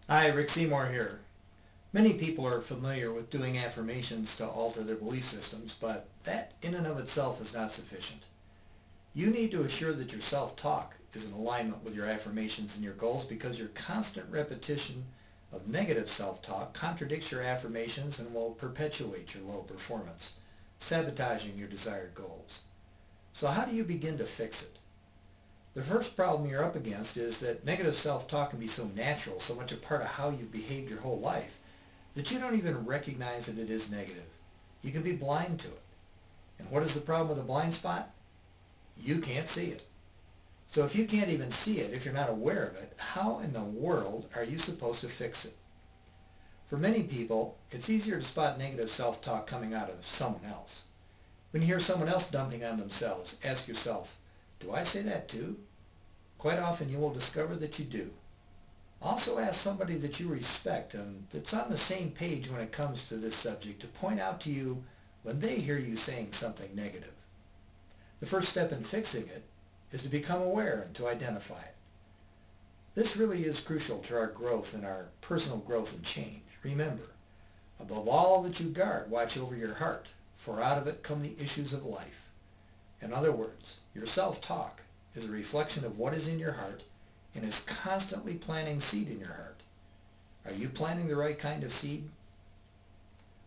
Hi, Rick Seymour here. Many people are familiar with doing affirmations to alter their belief systems, but that in and of itself is not sufficient. You need to assure that your self-talk is in alignment with your affirmations and your goals, because your constant repetition of negative self-talk contradicts your affirmations and will perpetuate your low performance, sabotaging your desired goals. So how do you begin to fix it? The first problem you're up against is that negative self-talk can be so natural, so much a part of how you've behaved your whole life, that you don't even recognize that it is negative. You can be blind to it. And what is the problem with a blind spot? You can't see it. So if you can't even see it, if you're not aware of it, how in the world are you supposed to fix it? For many people, it's easier to spot negative self-talk coming out of someone else. When you hear someone else dumping on themselves, ask yourself, do I say that too? Quite often you will discover that you do. Also ask somebody that you respect and that's on the same page when it comes to this subject to point out to you when they hear you saying something negative. The first step in fixing it is to become aware and to identify it. This really is crucial to our growth and our personal growth and change. Remember, above all that you guard, watch over your heart, for out of it come the issues of life. In other words, your self-talk is a reflection of what is in your heart and is constantly planting seed in your heart. Are you planting the right kind of seed?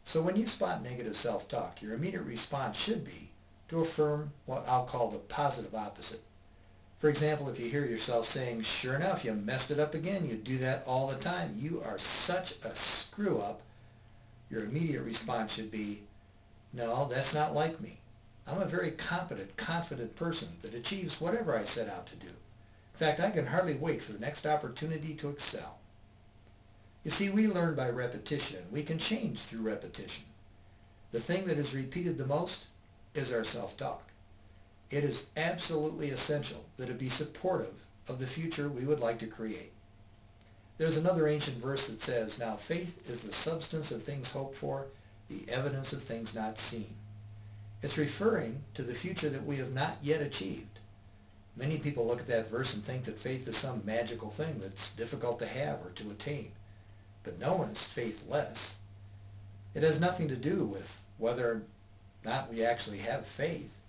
So when you spot negative self-talk, your immediate response should be to affirm what I'll call the positive opposite. For example, if you hear yourself saying, sure enough, you messed it up again, you do that all the time, you are such a screw-up, your immediate response should be, no, that's not like me. I'm a very competent, confident person that achieves whatever I set out to do. In fact, I can hardly wait for the next opportunity to excel. You see, we learn by repetition, and we can change through repetition. The thing that is repeated the most is our self-talk. It is absolutely essential that it be supportive of the future we would like to create. There's another ancient verse that says, now faith is the substance of things hoped for, the evidence of things not seen. It's referring to the future that we have not yet achieved. Many people look at that verse and think that faith is some magical thing that's difficult to have or to attain. But no one is faithless. It has nothing to do with whether or not we actually have faith.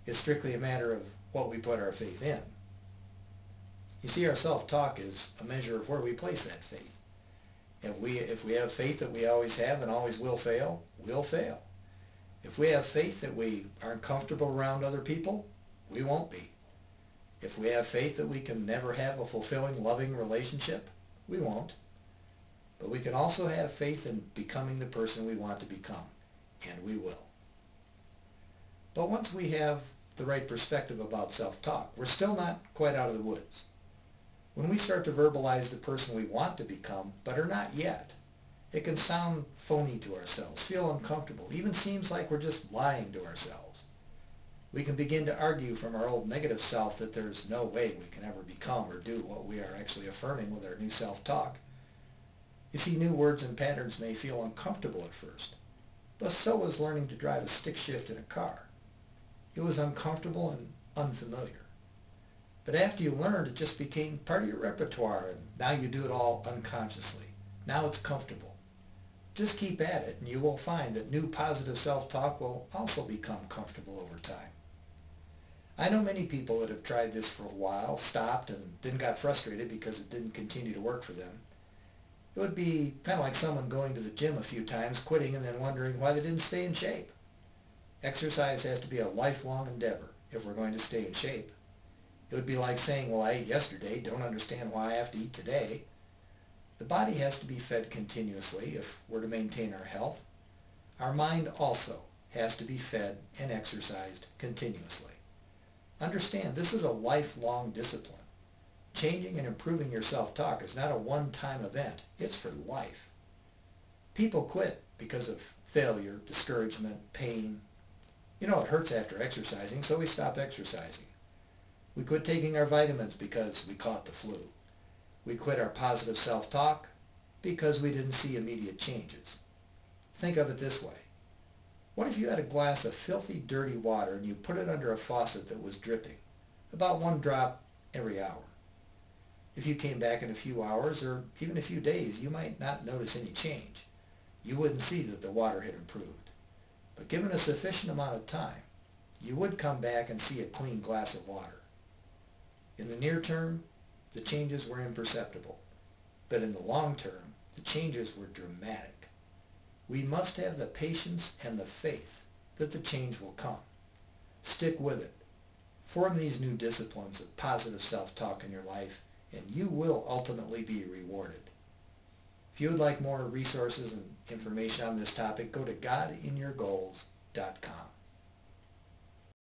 It's strictly a matter of what we put our faith in. You see, our self-talk is a measure of where we place that faith. If we have faith that we always have and always will fail, we'll fail. If we have faith that we aren't comfortable around other people, we won't be. If we have faith that we can never have a fulfilling, loving relationship, we won't. But we can also have faith in becoming the person we want to become, and we will. But once we have the right perspective about self-talk, we're still not quite out of the woods. When we start to verbalize the person we want to become, but are not yet, it can sound phony to ourselves, feel uncomfortable, even seems like we're just lying to ourselves. We can begin to argue from our old negative self that there's no way we can ever become or do what we are actually affirming with our new self-talk. You see, new words and patterns may feel uncomfortable at first, but so is learning to drive a stick shift in a car. It was uncomfortable and unfamiliar. But after you learned, it just became part of your repertoire, and now you do it all unconsciously. Now it's comfortable. Just keep at it, and you will find that new positive self-talk will also become comfortable over time. I know many people that have tried this for a while, stopped, and then got frustrated because it didn't continue to work for them. It would be kind of like someone going to the gym a few times, quitting, and then wondering why they didn't stay in shape. Exercise has to be a lifelong endeavor if we're going to stay in shape. It would be like saying, well, I ate yesterday, don't understand why I have to eat today. The body has to be fed continuously if we're to maintain our health. Our mind also has to be fed and exercised continuously. Understand, this is a lifelong discipline. Changing and improving your self-talk is not a one-time event. It's for life. People quit because of failure, discouragement, pain. You know, it hurts after exercising, so we stop exercising. We quit taking our vitamins because we caught the flu. We quit our positive self-talk because we didn't see immediate changes. Think of it this way. What if you had a glass of filthy, dirty water and you put it under a faucet that was dripping, about one drop every hour? If you came back in a few hours or even a few days, you might not notice any change. You wouldn't see that the water had improved. But given a sufficient amount of time, you would come back and see a clean glass of water. In the near term, the changes were imperceptible, but in the long term, the changes were dramatic. We must have the patience and the faith that the change will come. Stick with it. Form these new disciplines of positive self-talk in your life, and you will ultimately be rewarded. If you would like more resources and information on this topic, go to godinyourgoals.com.